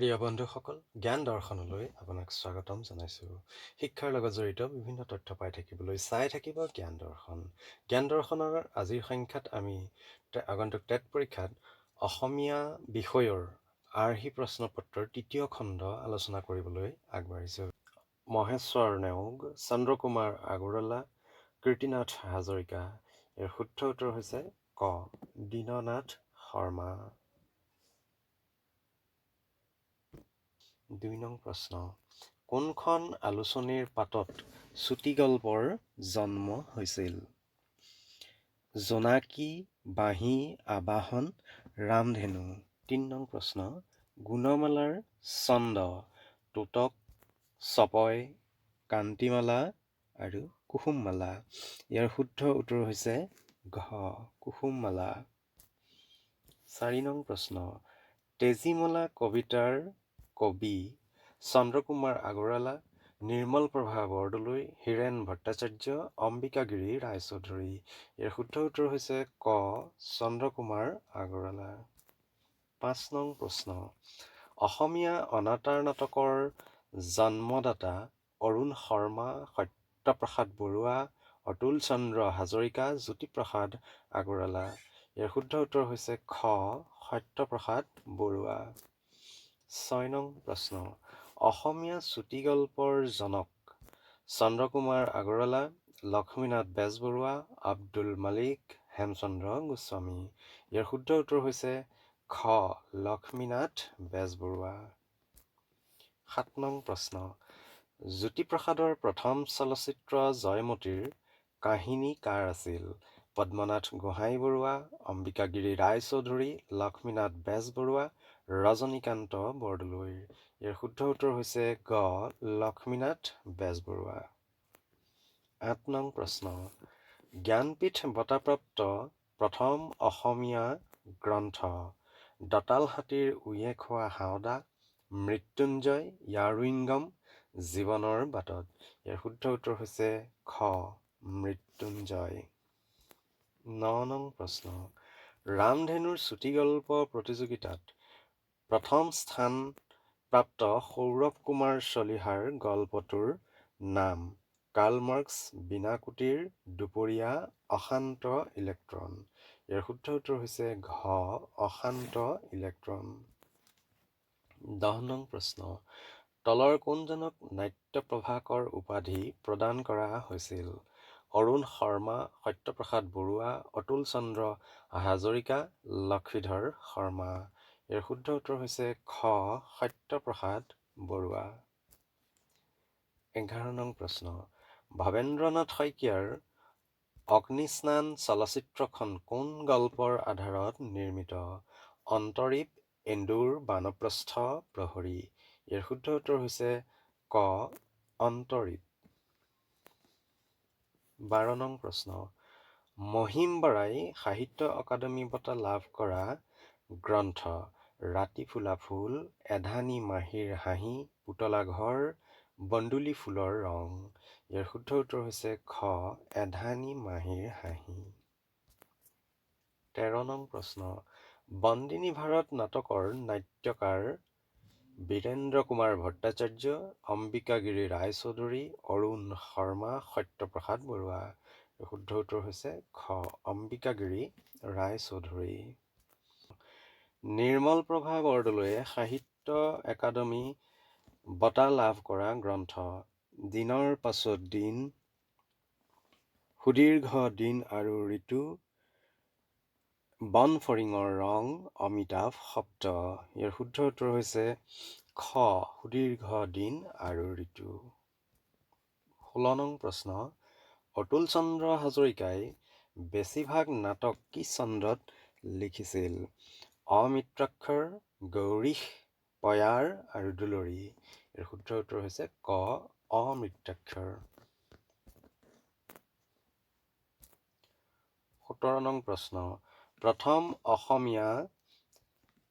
প্ৰিয় বন্ধুসকল, জ্ঞান দৰ্শনলৈ আপোনাক স্বাগতম জনাইছোঁ। শিক্ষাৰ লগত জড়িত বিভিন্ন তথ্য পাই থাকিবলৈ চাই থাকিব জ্ঞান দৰ্শন। জ্ঞান দৰ্শনৰ আজিৰ সংখ্যাত আমি আগন্তুক টেট পৰীক্ষাত অসমীয়া বিষয়ৰ আৰ্হি প্ৰশ্নপত্ৰৰ তৃতীয় খণ্ড আলোচনা কৰিবলৈ আগবাঢ়িছোঁ। মহেশ্বৰ নেওগ, চন্দ্ৰকুমাৰ আগৰৱালা, কীৰ্তিনাথ হাজৰিকা। ইয়াৰ শুদ্ধ উত্তৰ হৈছে ক, দীননাথ শৰ্মা। ২ নং প্ৰশ্ন, কোনখন আলোচনীৰ পাতত চুটিগল্পৰ জন্ম হৈছিল? জোনাকী, বাঁহী, আবাহন, ৰামধেনু। ৩ নং প্ৰশ্ন, গুণমালাৰ ছন্দ তোতক, চপয়, কান্তিমালা আৰু কুসুমমালা। ইয়াৰ শুদ্ধ উত্তৰ হৈছে ঘ, কুসুমমালা। ৪ নং প্ৰশ্ন, তেজীমলা কবিতাৰ কবি চন্দ্ৰকুমাৰ আগৰৱালা, নিৰ্মল প্ৰভা বৰদলৈ, হীৰেণ ভট্টাচাৰ্য, অম্বিকাগিৰি ৰায়চৌধুৰী। ইয়াৰ শুদ্ধ উত্তৰ হৈছে ক, চন্দ্ৰকুমাৰ আগৰৱালা। ৫ নং প্ৰশ্ন, অসমীয়া অনাতাঁৰ নাটকৰ জন্মদাতা অৰুণ শৰ্মা, সত্যপ্ৰসাদ বৰুৱা, অতুল চন্দ্ৰ হাজৰিকা, জ্যোতিপ্ৰসাদ আগৰৱালা। ইয়াৰ শুদ্ধ উত্তৰ হৈছে খ, সত্যপ্ৰসাদ বৰুৱা। ৬ নং প্ৰশ্ন, অসমীয়া চুটিগল্পৰ জনক চন্দ্ৰকুমাৰ আগৰৱালা, লক্ষ্মীনাথ বেজবৰুৱা, আব্দুল মালিক, হেমচন্দ্ৰ গোস্বামী। ইয়াৰ শুদ্ধ উত্তৰ হৈছে খ, লক্ষ্মীনাথ বেজবৰুৱা। ৭ নং প্ৰশ্ন, জ্যোতিপ্ৰসাদৰ প্ৰথম চলচ্চিত্ৰ জয়মতীৰ কাহিনী কাৰ আছিল? পদ্মনাথ গোহাঞিবৰুৱা, অম্বিকাগিৰি ৰায়চৌধুৰী, লক্ষ্মীনাথ বেজবৰুৱা, ৰজনীকান্ত বৰদলৈ। ইয়াৰ শুদ্ধ উত্তৰ হৈছে গ, লক্ষ্মীনাথ বেজবৰুৱা। ৮ নং প্ৰশ্ন, জ্ঞানপীঠ বঁটাপ্ৰাপ্ত প্ৰথম অসমীয়া গ্ৰন্থ দঁতাল হাতীৰ উঁয়ে খোৱা হাওদা, মৃত্যুঞ্জয়, য়াৰুইংগম, জীৱনৰ বাটত। ইয়াৰ শুদ্ধ উত্তৰ হৈছে খ, মৃত্যুঞ্জয়। ৯ নং প্ৰশ্ন, ৰামধেনুৰ চুটিগল্প প্ৰতিযোগিতাত প্ৰথম স্থান প্ৰাপ্ত সৌৰভ কুমাৰ চলিহাৰ গল্পটোৰ নাম? কাৰ্লমাৰ্ক্স, বীণাকুটিৰ দুপৰীয়া, অশান্ত ইলেক্ট্ৰন। ইয়াৰ শুদ্ধ উত্তৰ হৈছে ঘ, অশান্ত ইলেক্ট্ৰন। ১০ নং প্ৰশ্ন, তলৰ কোনজনক নাট্যপ্ৰভাকৰ উপাধি প্ৰদান কৰা হৈছিল? অৰুণ শৰ্মা, সত্যপ্ৰসাদ বৰুৱা, অতুল চন্দ্ৰ হাজৰিকা, লক্ষীধৰ শৰ্মা। ইয়াৰ শুদ্ধ উত্তৰ হৈছে খ, সত্যপ্ৰসাদ বৰুৱা। ১১ নং প্ৰশ্ন, ভৱেন্দ্ৰনাথ শইকীয়াৰ অগ্নিস্নান চলচ্চিত্ৰখন কোন গল্পৰ আধাৰত নিৰ্মিত? অন্তৰীপ, এন্দুৰ, বানপ্ৰস্থ, প্ৰহৰী। ইয়াৰ শুদ্ধ উত্তৰ হৈছে ক, অন্তৰীপ। ১২ নং প্ৰশ্ন, মহিম বৰাই সাহিত্য অকাডেমি বঁটা লাভ কৰা গ্ৰন্থ ৰাতি ফুলা ফুল, এধানী মাহিৰ হাঁহি, পুতলা ঘৰ, বন্দুলি ফুলৰ ৰং। ইয়াৰ শুদ্ধ উত্তৰ হৈছে খ, এধানী মাহিৰ হাঁহি। ১৩ নং প্ৰশ্ন, বন্দিনী ভাৰত নাটকৰ নাট্যকাৰ বীৰেন্দ্ৰ কুমাৰ ভট্টাচাৰ্য, অম্বিকাগিৰি ৰায়চৌধুৰী, অৰুণ শৰ্মা, সত্যপ্ৰসাদ বৰুৱা। শুদ্ধ উত্তৰ হৈছে খ, অম্বিকাগিৰি ৰায়চৌধুৰী। নিৰ্মল প্ৰভা বৰদলৈয়ে সাহিত্য একাডেমি বঁটা লাভ কৰা গ্ৰন্থ দিনৰ পাছত দিন, সুদীৰ্ঘ দিন আৰু ঋতু, বনফৰিঙৰ ৰং, অমিতাভ শব্দ। ইয়াৰ শুদ্ধ উত্তৰ হৈছে খ, সুদীৰ্ঘ দিন আৰু ঋতু। ১৬ নং প্ৰশ্ন, অতুল চন্দ্ৰ হাজৰিকাই বেছিভাগ নাটক কি ছন্দত লিখিছিল? অমিত্ৰাক্ষৰ, গৌৰীশ, পয়াৰ আৰু দুলৰী। ইয়াৰ শুদ্ধ উত্তৰ হৈছে ক, অমিত্ৰাক্ষৰ। ১৭ নং প্ৰশ্ন, প্ৰথম অসমীয়া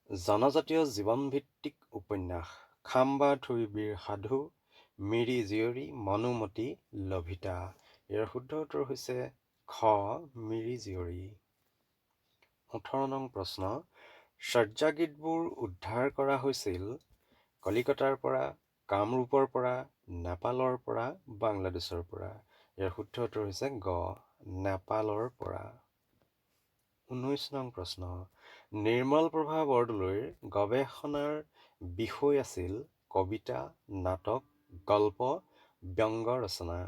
জনজাতীয় জীৱনভিত্তিক উপন্যাস খাম্বা থুৰিবিৰ সাধু, মিৰি জীয়ৰী, মনোমতী, লভিতা। ইয়াৰ শুদ্ধ উত্তৰ হৈছে খ, মিৰি জীয়ৰী। ১৮ নং প্ৰশ্ন, চৰ্যাগীতবোৰ উদ্ধাৰ কৰা হৈছিল কলিকতাৰ পৰা, কামৰূপৰ পৰা, নেপালৰ পৰা, বাংলাদেশৰ পৰা। ইয়াৰ শুদ্ধ উত্তৰ হৈছে গ, নেপালৰ পৰা। 19 নং প্ৰশ্ন। নিৰ্মল প্ৰভা বৰদলৈৰ গৱেষণাৰ বিষয় আছিল কবিতা, নাটক, গল্প, ব্যংগ ৰচনা।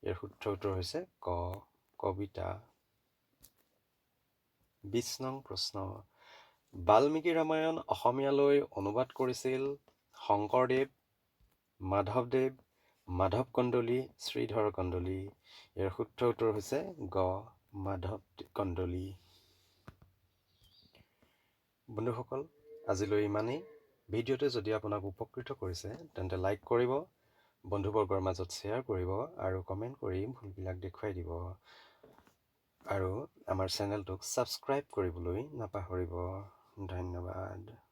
ইয়াৰ শুদ্ধ উত্তৰ হৈছে ক, কবিতা। 20 নং প্ৰশ্ন। বাল্মীকি ৰামায়ণ অসমীয়ালৈ অনুবাদ কৰিছিল শংকৰদেৱ, মাধৱদেৱ, মাধৱ কন্দলী, শ্ৰীধৰ কন্দলী। ইয়াৰ শুদ্ধ উত্তৰ হৈছে গ, মাধৱ কন্দলী। বন্ধুসকল, আজিলৈ ইমানেই। ভিডিঅ'টোৱে যদি আপোনাক উপকৃত কৰিছে তেন্তে লাইক কৰিব, বন্ধুবৰ্গৰ মাজত শ্বেয়াৰ কৰিব আৰু কমেণ্ট কৰি ভুলবিলাক দেখুৱাই দিব। আৰু আমাৰ চেনেলটোক ছাবস্ক্ৰাইব কৰিবলৈ নাপাহৰিব। ধন্যবাদ।